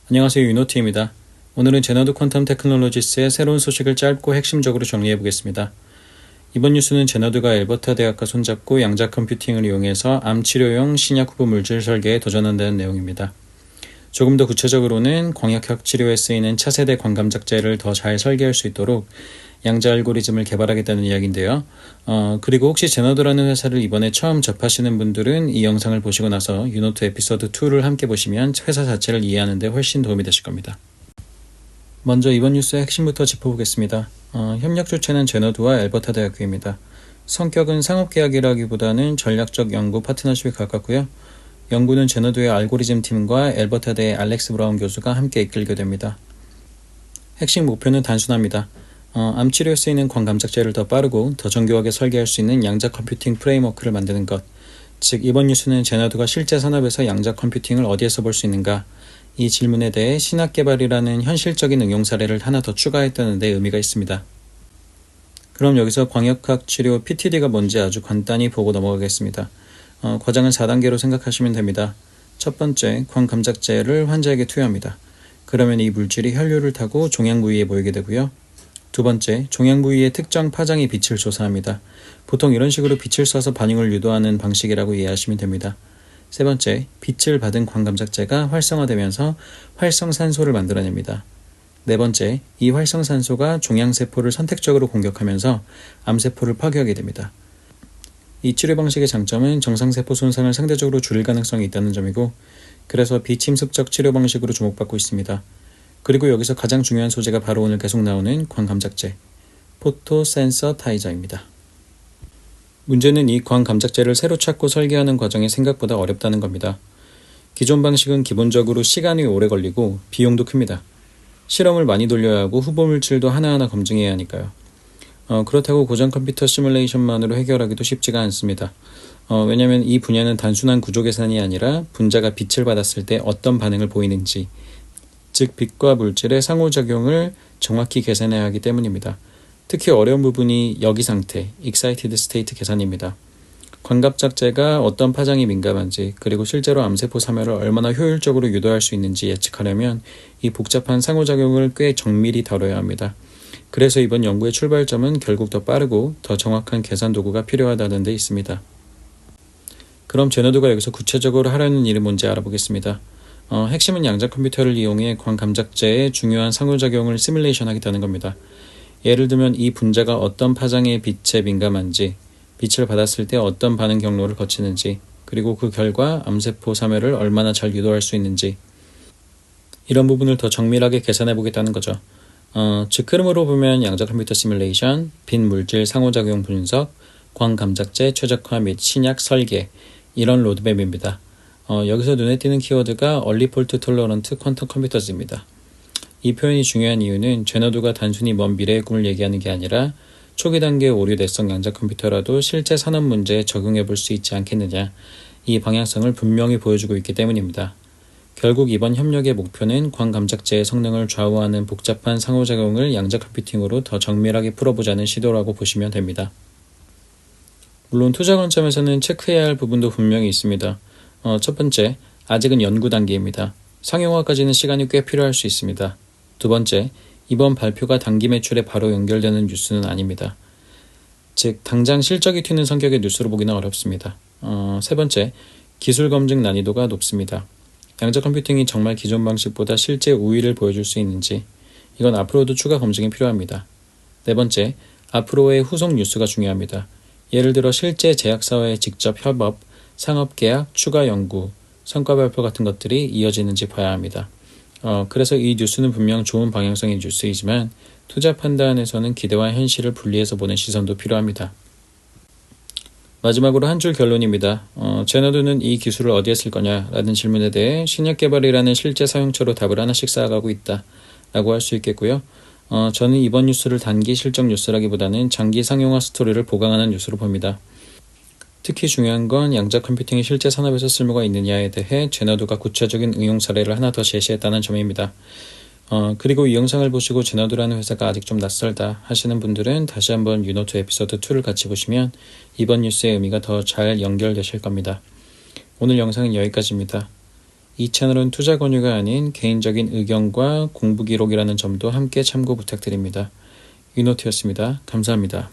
안녕하세요, 윤호티입니다. 오늘은 제너드 퀀텀 테크놀로지스의 새로운 소식을 짧고 핵심적으로 정리해 보겠습니다. 이번 뉴스는 제너드가 엘버타 대학과 손잡고 양자 컴퓨팅을 이용해서 암 치료용 신약 후보 물질 설계에 도전한다는 내용입니다. 조금 더 구체적으로는 광역학 치료에 쓰이는 차세대 광감작제를 더 잘 설계할 수 있도록 양자 알고리즘을 개발하겠다는 이야기인데요. 그리고 혹시 제너드라는 회사를 이번에 처음 접하시는 분들은 이 영상을 보시고 나서 유노트 에피소드 2를 함께 보시면 회사 자체를 이해하는 데 훨씬 도움이 되실 겁니다. 먼저 이번 뉴스의 핵심부터 짚어보겠습니다. 협력 주체는 제너드와 엘버타 대학교입니다. 성격은 상업계약이라기보다는 전략적 연구 파트너십에 가깝고요. 연구는 제너드의 알고리즘 팀과 엘버타대의 알렉스 브라운 교수가 함께 이끌게 됩니다. 핵심 목표는 단순합니다. 암 치료에 쓰이는 광감작제를 더 빠르고 더 정교하게 설계할 수 있는 양자 컴퓨팅 프레임워크를 만드는 것. 즉 이번 뉴스는 제너드가 실제 산업에서 양자 컴퓨팅을 어디에서 볼 수 있는가? 이 질문에 대해 신학 개발이라는 현실적인 응용 사례를 하나 더 추가했다는 데 의미가 있습니다. 그럼 여기서 광역학 치료 PTD가 뭔지 아주 간단히 보고 넘어가겠습니다. 과정은 4단계로 생각하시면 됩니다. 첫 번째, 광감작제를 환자에게 투여합니다. 그러면 이 물질이 혈류를 타고 종양 부위에 모이게 되고요. 두 번째, 종양 부위의 특정 파장이 빛을 조사합니다. 보통 이런 식으로 빛을 쏴서 반응을 유도하는 방식이라고 이해하시면 됩니다. 세 번째, 빛을 받은 광감작제가 활성화되면서 활성산소를 만들어냅니다. 네 번째, 이 활성산소가 종양세포를 선택적으로 공격하면서 암세포를 파괴하게 됩니다. 이 치료 방식의 장점은 정상세포 손상을 상대적으로 줄일 가능성이 있다는 점이고, 그래서 비침습적 치료 방식으로 주목받고 있습니다. 그리고 여기서 가장 중요한 소재가 바로 오늘 계속 나오는 광감작제, 포토센서타이저입니다. 문제는 이 광감작제를 새로 찾고 설계하는 과정이 생각보다 어렵다는 겁니다. 기존 방식은 기본적으로 시간이 오래 걸리고 비용도 큽니다. 실험을 많이 돌려야 하고 후보 물질도 하나하나 검증해야 하니까요. 그렇다고 고전 컴퓨터 시뮬레이션만으로 해결하기도 쉽지가 않습니다. 왜냐하면 이 분야는 단순한 구조 계산이 아니라 분자가 빛을 받았을 때 어떤 반응을 보이는지, 즉 빛과 물질의 상호작용을 정확히 계산해야 하기 때문입니다. 특히 어려운 부분이 여기 상태, excited state 계산입니다. 광감작제가 어떤 파장이 민감한지, 그리고 실제로 암세포 사멸을 얼마나 효율적으로 유도할 수 있는지 예측하려면 이 복잡한 상호작용을 꽤 정밀히 다뤄야 합니다. 그래서 이번 연구의 출발점은 결국 더 빠르고 더 정확한 계산 도구가 필요하다는 데 있습니다. 그럼 제너드가 여기서 구체적으로 하려는 일이 뭔지 알아보겠습니다. 핵심은 양자 컴퓨터를 이용해 광감작제의 중요한 상호작용을 시뮬레이션 하겠다는 겁니다. 예를 들면 이 분자가 어떤 파장의 빛에 민감한지, 빛을 받았을 때 어떤 반응 경로를 거치는지, 그리고 그 결과 암세포 사멸을 얼마나 잘 유도할 수 있는지, 이런 부분을 더 정밀하게 계산해 보겠다는 거죠. 즉 흐름으로 보면 양자 컴퓨터 시뮬레이션, 빛 물질 상호작용 분석, 광감작제 최적화 및 신약 설계, 이런 로드맵입니다. 여기서 눈에 띄는 키워드가 Early Fault Tolerant Quantum Computers입니다. 이 표현이 중요한 이유는 제너드가 단순히 먼 미래의 꿈을 얘기하는 게 아니라 초기 단계 오류 내성 양자 컴퓨터라도 실제 산업 문제에 적용해 볼 수 있지 않겠느냐, 이 방향성을 분명히 보여주고 있기 때문입니다. 결국 이번 협력의 목표는 광감작제의 성능을 좌우하는 복잡한 상호작용을 양자 컴퓨팅으로 더 정밀하게 풀어보자는 시도라고 보시면 됩니다. 물론 투자 관점에서는 체크해야 할 부분도 분명히 있습니다. 첫 번째, 아직은 연구 단계입니다. 상용화까지는 시간이 꽤 필요할 수 있습니다. 두 번째, 이번 발표가 단기 매출에 바로 연결되는 뉴스는 아닙니다. 즉, 당장 실적이 튀는 성격의 뉴스로 보기는 어렵습니다. 세 번째, 기술 검증 난이도가 높습니다. 양자 컴퓨팅이 정말 기존 방식보다 실제 우위를 보여줄 수 있는지, 이건 앞으로도 추가 검증이 필요합니다. 네 번째, 앞으로의 후속 뉴스가 중요합니다. 예를 들어 실제 제약사와의 직접 협업, 상업계약, 추가 연구, 성과 발표 같은 것들이 이어지는지 봐야 합니다. 그래서 이 뉴스는 분명 좋은 방향성의 뉴스이지만 투자 판단에서는 기대와 현실을 분리해서 보는 시선도 필요합니다. 마지막으로 한 줄 결론입니다. 제너드는 이 기술을 어디에 쓸 거냐라는 질문에 대해 신약 개발이라는 실제 사용처로 답을 하나씩 쌓아가고 있다 라고 할 수 있겠고요. 저는 이번 뉴스를 단기 실적 뉴스라기보다는 장기 상용화 스토리를 보강하는 뉴스로 봅니다. 특히 중요한 건 양자 컴퓨팅이 실제 산업에서 쓸모가 있느냐에 대해 제너드가 구체적인 응용 사례를 하나 더 제시했다는 점입니다. 그리고 이 영상을 보시고 제너드라는 회사가 아직 좀 낯설다 하시는 분들은 다시 한번 유노트 에피소드 2를 같이 보시면 이번 뉴스의 의미가 더 잘 연결되실 겁니다. 오늘 영상은 여기까지입니다. 이 채널은 투자 권유가 아닌 개인적인 의견과 공부 기록이라는 점도 함께 참고 부탁드립니다. 유노트였습니다. 감사합니다.